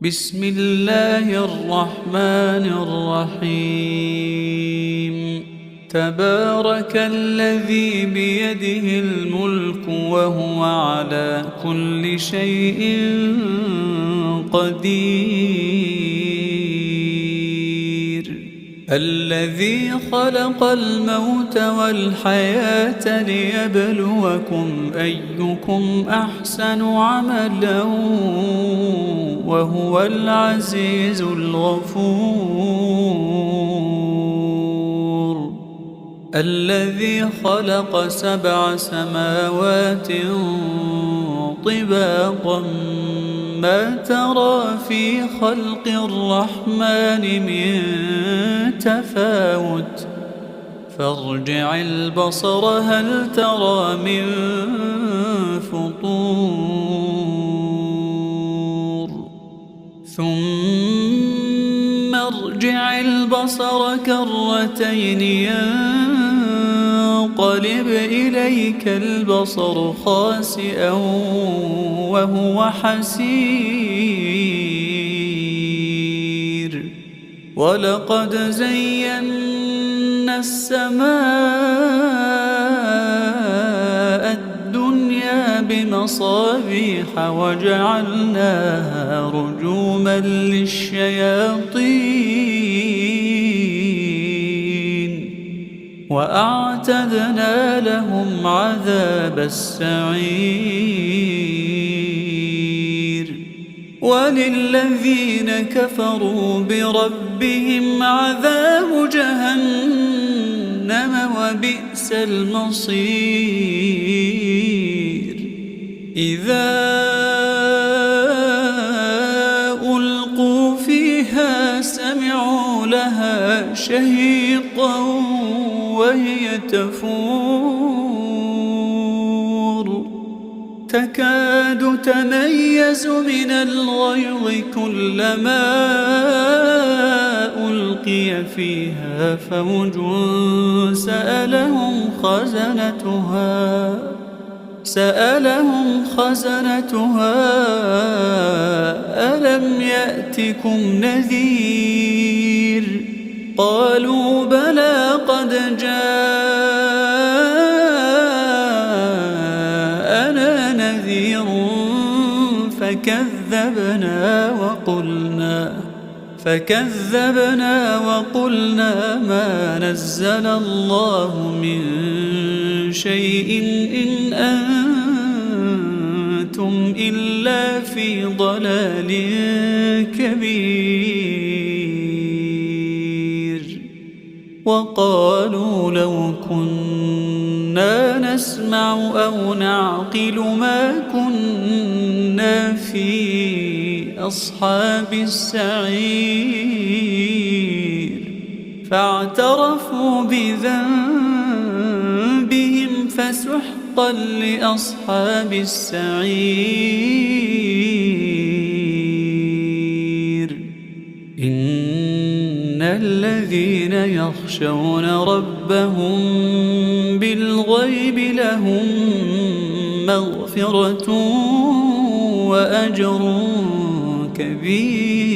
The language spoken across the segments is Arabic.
بسم الله الرحمن الرحيم. تبارك الذي بيده الملك وهو على كل شيء قدير. الذي خلق الموت والحياة ليبلوكم أيكم أحسن عملا وهو العزيز الغفور. الذي خلق 7 سماوات طباقا ما ترى في خلق الرحمن من تفاوت فارجع البصر هل ترى من فطور ثم ارجع البصر كرتين ينقلب إليك البصر خاسئا وهو حسير. ولقد زينا السماء الدنيا بمصابيح وجعلناها رجوما للشياطين وأعتدنا لهم عذاب السعير. وللذين كفروا بربهم عذاب جهنم وبئس المصير. إذا ألقوا فيها سمعوا لها شهيقا وهي تفور تكاد تميز من الغيظ كلما ألقي فيها فوج سألهم خزنتها ألم يأتكم نذير قالوا بلى قد جاءنا نذير فكذبنا وقلنا ما نزل الله من شيء إن أنتم إلا في ضلال كبير. وقالوا لو كنا نسمع أو نعقل ما كنا في أصحاب السعير. فاعترفوا بذنبهم فسحقا لأصحاب السعير. إن الذين يخشون ربهم بالغيب لهم مغفرة وأجر كبير.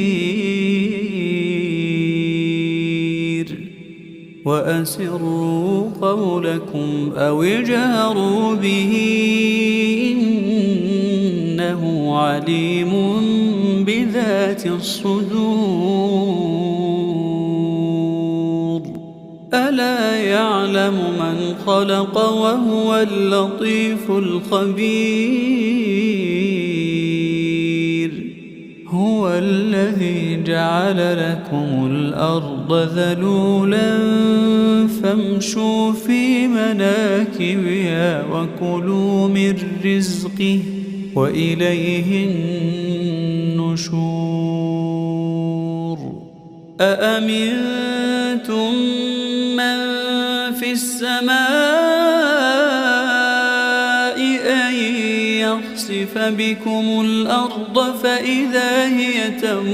وأسروا قولكم أو اجهروا به إنه عليم بذات الصدور. ألا يعلم من خلق وهو اللطيف الخبير. هو الذي جعل لكم الأرض ذلولا فامشوا في مناكبها وكلوا من رزقه وإليه النشور. أأمنتم من في السماء أن يخسف بكم الأرض فإذا هي تمور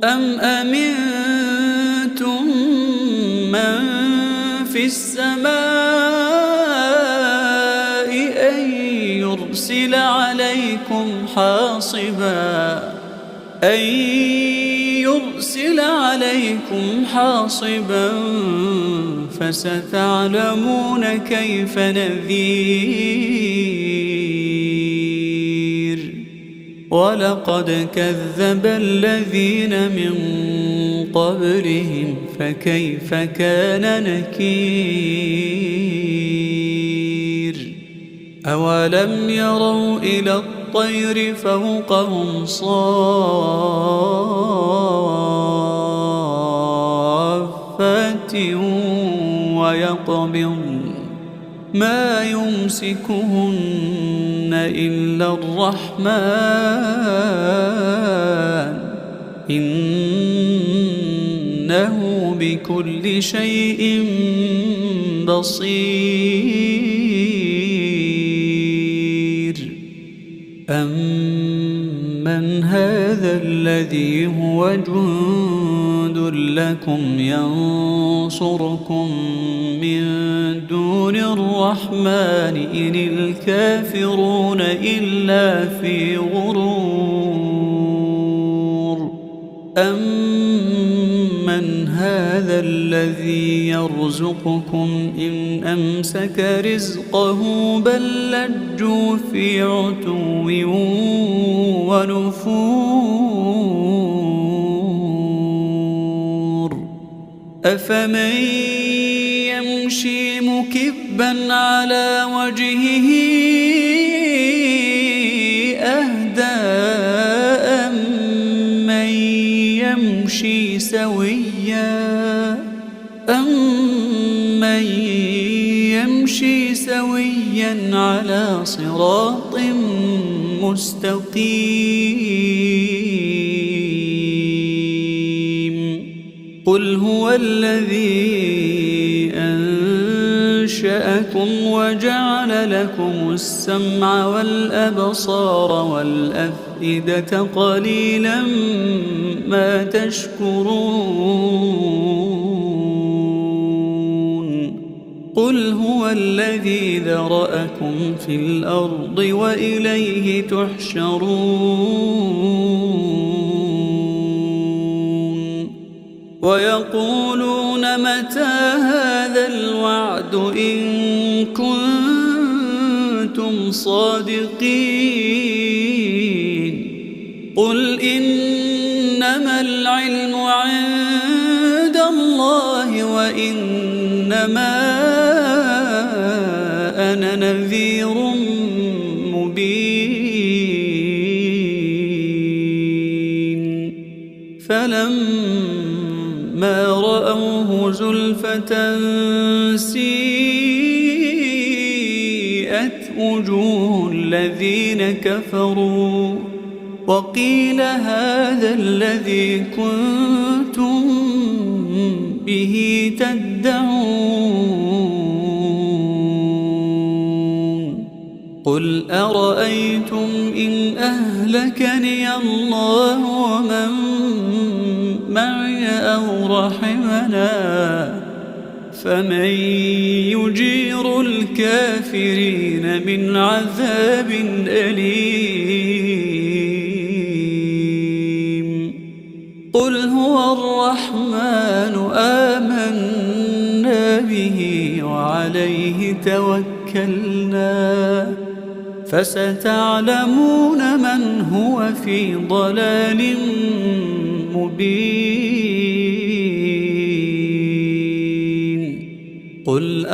أم أمنتم من في السماء أن يرسل عليكم حاصبا أن يرسل عليكم حاصبا فستعلمون كيف نذير ولقد كذب الذين من قبلهم فكيف كان نكير أولم يروا إلى الطير فوقهم صافات ويقبضن ما يمسكهن إلا الرحمن إنه بكل شيء بصير أمن هذا الذي هو جند لكم ينصركم من دون الرحمن إن الكافرون إلا في غرور أمن هذا الذي يرزقكم إن أمسك رزقه بل لجوا في عتو ونفور أفمن يمشي مكبا على وجهه أهدى أمن يمشي سويا على صراط مستقيم قل هو الذي أنشأكم وجعل لكم السمع والأبصار والأفئدة قليلا ما تشكرون قل هو الذي ذرأكم في الأرض وإليه تحشرون ويقولون متى هذا الوعد إن كنتم صادقين قل إنما العلم عند الله وإنما أنا نذير مبين فلما رأوه زلفة سيئت وجوه الذين كفروا وقيل هذا الذي كنتم به تدعون قل أرأيتم إن أهلكني الله ومن معي أو رحمنا فمن يجير الكافرين من عذاب أليم قل هو الرحمن آمنا به وعليه توكلنا فستعلمون من هو في ضلال مبين قل